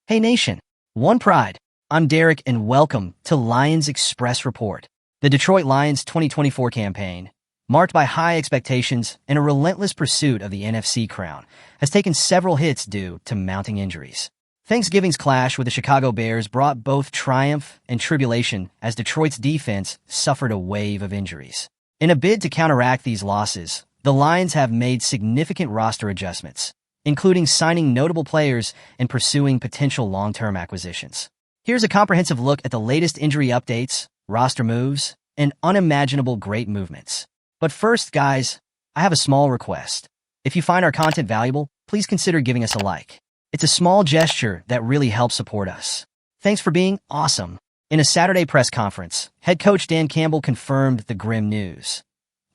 Hey Nation, One Pride. I'm Derek and welcome to Lions Express Report. The Detroit Lions 2024 campaign, marked by high expectations and a relentless pursuit of the NFC crown, has taken several hits due to mounting injuries. Thanksgiving's clash with the Chicago Bears brought both triumph and tribulation as Detroit's defense suffered a wave of injuries. In a bid to counteract these losses, the Lions have made significant roster adjustments, including signing notable players and pursuing potential long-term acquisitions. Here's a comprehensive look at the latest injury updates, roster moves, and unimaginable great movements. But first, guys, I have a small request. If you find our content valuable, please consider giving us a like. It's a small gesture that really helps support us. Thanks for being awesome. In a Saturday press conference, head coach Dan Campbell confirmed the grim news.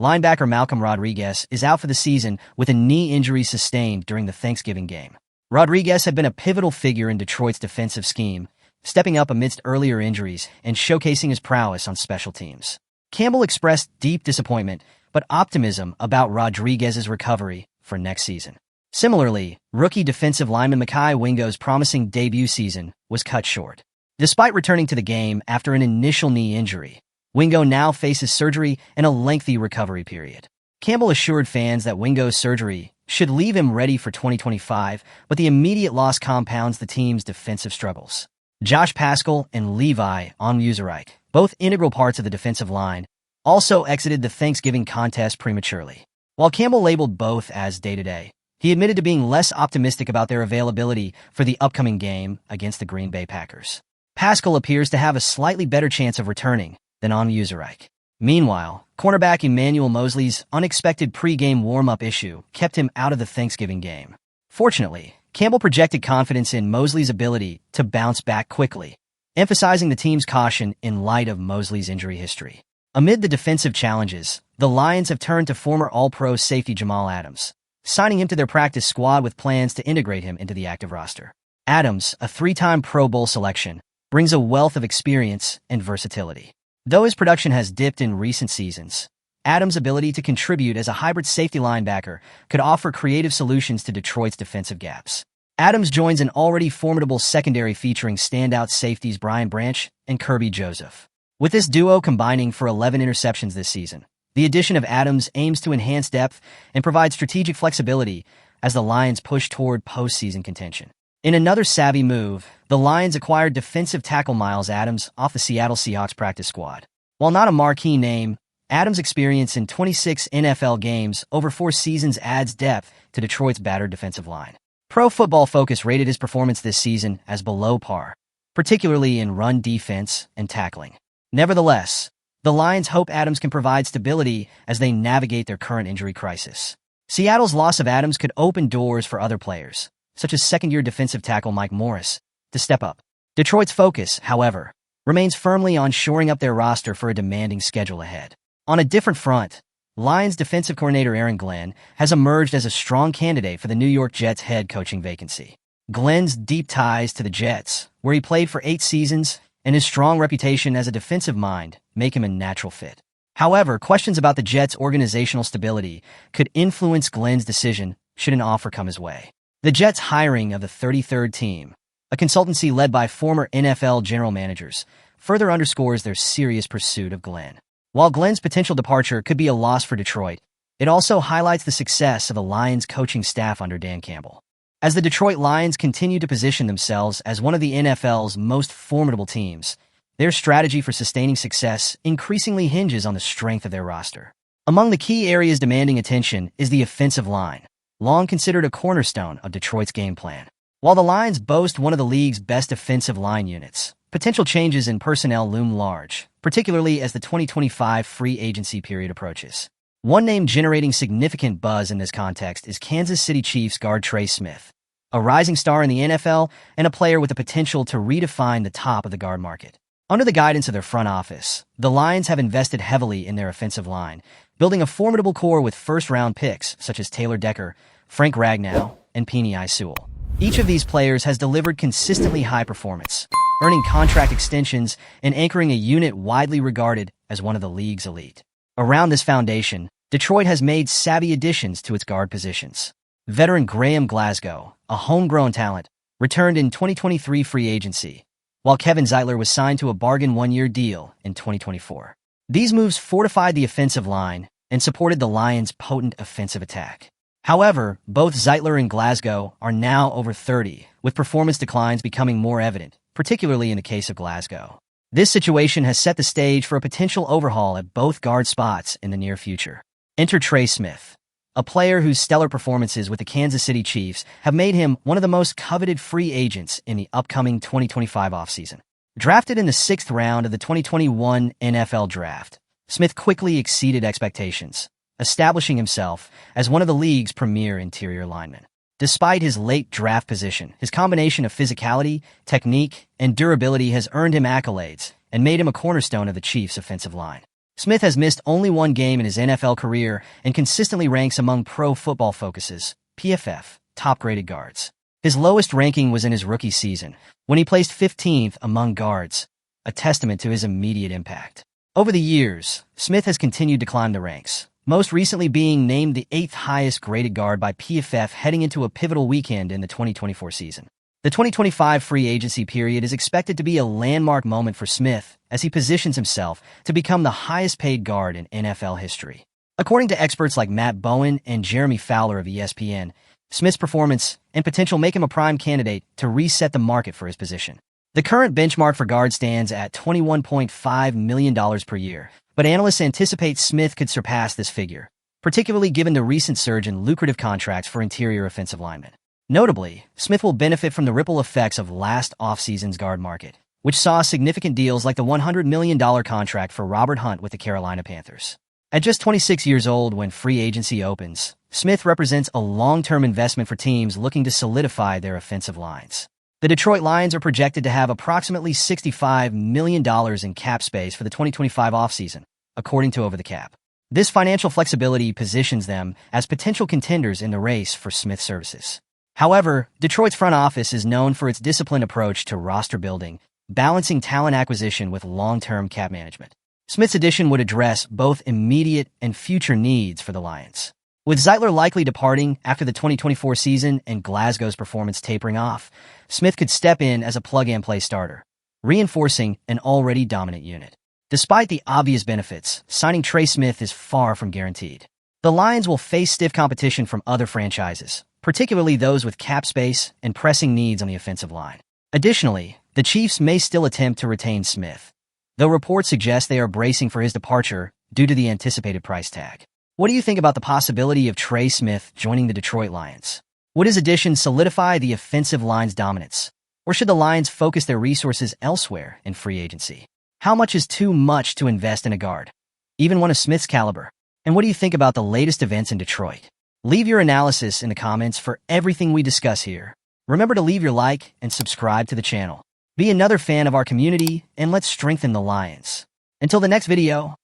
Linebacker Malcolm Rodriguez is out for the season with a knee injury sustained during the Thanksgiving game. Rodriguez had been a pivotal figure in Detroit's defensive scheme, stepping up amidst earlier injuries and showcasing his prowess on special teams. Campbell expressed deep disappointment, but optimism about Rodriguez's recovery for next season. Similarly, rookie defensive lineman Mekhi Wingo's promising debut season was cut short. Despite returning to the game after an initial knee injury, Wingo now faces surgery and a lengthy recovery period. Campbell assured fans that Wingo's surgery should leave him ready for 2025, but the immediate loss compounds the team's defensive struggles. Josh Paschal and Levi Onwuzurike, both integral parts of the defensive line, also exited the Thanksgiving contest prematurely. While Campbell labeled both as day-to-day, he admitted to being less optimistic about their availability for the upcoming game against the Green Bay Packers. Paschal appears to have a slightly better chance of returning than Onwuzurike. Meanwhile, cornerback Emmanuel Moseley's unexpected pre-game warm-up issue kept him out of the Thanksgiving game. Fortunately, Campbell projected confidence in Moseley's ability to bounce back quickly, emphasizing the team's caution in light of Moseley's injury history. Amid the defensive challenges, the Lions have turned to former All-Pro safety Jamal Adams, signing him to their practice squad with plans to integrate him into the active roster. Adams, a three-time Pro Bowl selection, brings a wealth of experience and versatility. Though his production has dipped in recent seasons, Adams' ability to contribute as a hybrid safety linebacker could offer creative solutions to Detroit's defensive gaps. Adams joins an already formidable secondary featuring standout safeties Brian Branch and Kirby Joseph. With this duo combining for 11 interceptions this season, the addition of Adams aims to enhance depth and provide strategic flexibility as the Lions push toward postseason contention. In another savvy move, the Lions acquired defensive tackle Myles Adams off the Seattle Seahawks practice squad. While not a marquee name, Adams' experience in 26 NFL games over 4 seasons adds depth to Detroit's battered defensive line. Pro Football Focus rated his performance this season as below par, particularly in run defense and tackling. Nevertheless, the Lions hope Adams can provide stability as they navigate their current injury crisis. Seattle's loss of Adams could open doors for other players, such as second-year defensive tackle Mike Morris, to step up. Detroit's focus, however, remains firmly on shoring up their roster for a demanding schedule ahead. On a different front, Lions defensive coordinator Aaron Glenn has emerged as a strong candidate for the New York Jets head coaching vacancy. Glenn's deep ties to the Jets, where he played for 8 seasons, and his strong reputation as a defensive mind make him a natural fit. However, questions about the Jets' organizational stability could influence Glenn's decision should an offer come his way. The Jets' hiring of the 33rd team, a consultancy led by former NFL general managers, further underscores their serious pursuit of Glenn. While Glenn's potential departure could be a loss for Detroit, it also highlights the success of the Lions' coaching staff under Dan Campbell. As the Detroit Lions continue to position themselves as one of the NFL's most formidable teams, their strategy for sustaining success increasingly hinges on the strength of their roster. Among the key areas demanding attention is the offensive line, long considered a cornerstone of Detroit's game plan. While the Lions boast one of the league's best offensive line units, potential changes in personnel loom large, particularly as the 2025 free agency period approaches. One name generating significant buzz in this context is Kansas City Chiefs guard Trey Smith, a rising star in the NFL and a player with the potential to redefine the top of the guard market. Under the guidance of their front office, the Lions have invested heavily in their offensive line, building a formidable core with first-round picks such as Taylor Decker, Frank Ragnow, and Penei Sewell. Each of these players has delivered consistently high performance, earning contract extensions and anchoring a unit widely regarded as one of the league's elite. Around this foundation, Detroit has made savvy additions to its guard positions. Veteran Graham Glasgow, a homegrown talent, returned in 2023 free agency, while Kevin Zeitler was signed to a bargain one-year deal in 2024. These moves fortified the offensive line and supported the Lions' potent offensive attack. However, both Zeitler and Glasgow are now over 30, with performance declines becoming more evident, particularly in the case of Glasgow. This situation has set the stage for a potential overhaul at both guard spots in the near future. Enter Trey Smith, a player whose stellar performances with the Kansas City Chiefs have made him one of the most coveted free agents in the upcoming 2025 offseason. Drafted in the 6th round of the 2021 NFL Draft, Smith quickly exceeded expectations, establishing himself as one of the league's premier interior linemen. Despite his late draft position, his combination of physicality, technique, and durability has earned him accolades and made him a cornerstone of the Chiefs' offensive line. Smith has missed only one game in his NFL career and consistently ranks among Pro Football Focus's (PFF) top-graded guards. His lowest ranking was in his rookie season, when he placed 15th among guards, a testament to his immediate impact. Over the years, Smith has continued to climb the ranks, most recently being named the 8th highest graded guard by PFF heading into a pivotal weekend in the 2024 season. The 2025 free agency period is expected to be a landmark moment for Smith as he positions himself to become the highest-paid guard in NFL history. According to experts like Matt Bowen and Jeremy Fowler of ESPN, Smith's performance and potential make him a prime candidate to reset the market for his position. The current benchmark for guard stands at $21.5 million per year, but analysts anticipate Smith could surpass this figure, particularly given the recent surge in lucrative contracts for interior offensive linemen. Notably, Smith will benefit from the ripple effects of last offseason's guard market, which saw significant deals like the $100 million contract for Robert Hunt with the Carolina Panthers. At just 26 years old when free agency opens, Smith represents a long-term investment for teams looking to solidify their offensive lines. The Detroit Lions are projected to have approximately $65 million in cap space for the 2025 offseason, according to Over the Cap. This financial flexibility positions them as potential contenders in the race for Smith's services. However, Detroit's front office is known for its disciplined approach to roster building, balancing talent acquisition with long-term cap management. Smith's addition would address both immediate and future needs for the Lions. With Zeitler likely departing after the 2024 season and Glasgow's performance tapering off, Smith could step in as a plug-and-play starter, reinforcing an already dominant unit. Despite the obvious benefits, signing Trey Smith is far from guaranteed. The Lions will face stiff competition from other franchises, particularly those with cap space and pressing needs on the offensive line. Additionally, the Chiefs may still attempt to retain Smith, though reports suggest they are bracing for his departure due to the anticipated price tag. What do you think about the possibility of Trey Smith joining the Detroit Lions? Would his addition solidify the offensive line's dominance, or should the Lions focus their resources elsewhere in free agency? How much is too much to invest in a guard, even one of Smith's caliber? And what do you think about the latest events in Detroit? Leave your analysis in the comments for everything we discuss here. Remember to leave your like and subscribe to the channel. Be another fan of our community, and let's strengthen the Lions. Until the next video,